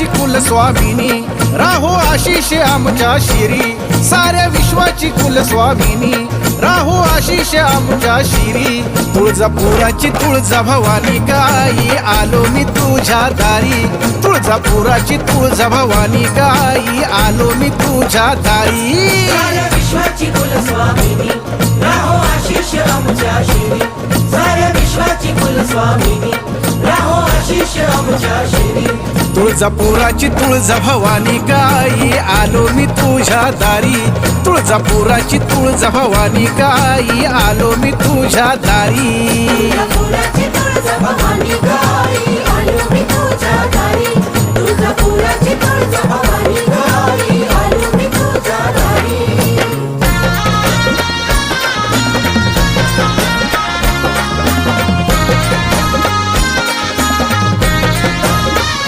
विश्वाची कुलस्वामिनी राहो आशिष आमच्या शिरी, साऱ्या विश्वाची कुलस्वामिनी राहो आशिष आमच्या शिरी। तुळजापुराची तुळजा भवानी गाई आलो मी तुझ्या दारी, तुळजापुराची तुळजा भवानी गाई आलो मी तुझ्या दारी। साऱ्या विश्वाची कुलस्वामिनी राहो आशिष आमच्या शिरी, साऱ्या विश्वाची कुलस्वामिनी राहो आशिष आमच्या शिरी। तुळजापुराची तुळजा भवानी गाई आलो मी तुझ्या दारी, तुळजापुराची तुळजा भवानी गाई आलो मी तुझ्या दारी। तुळजापुराची तुळजा भवानी गाई आलो मी तुझ्या दारी।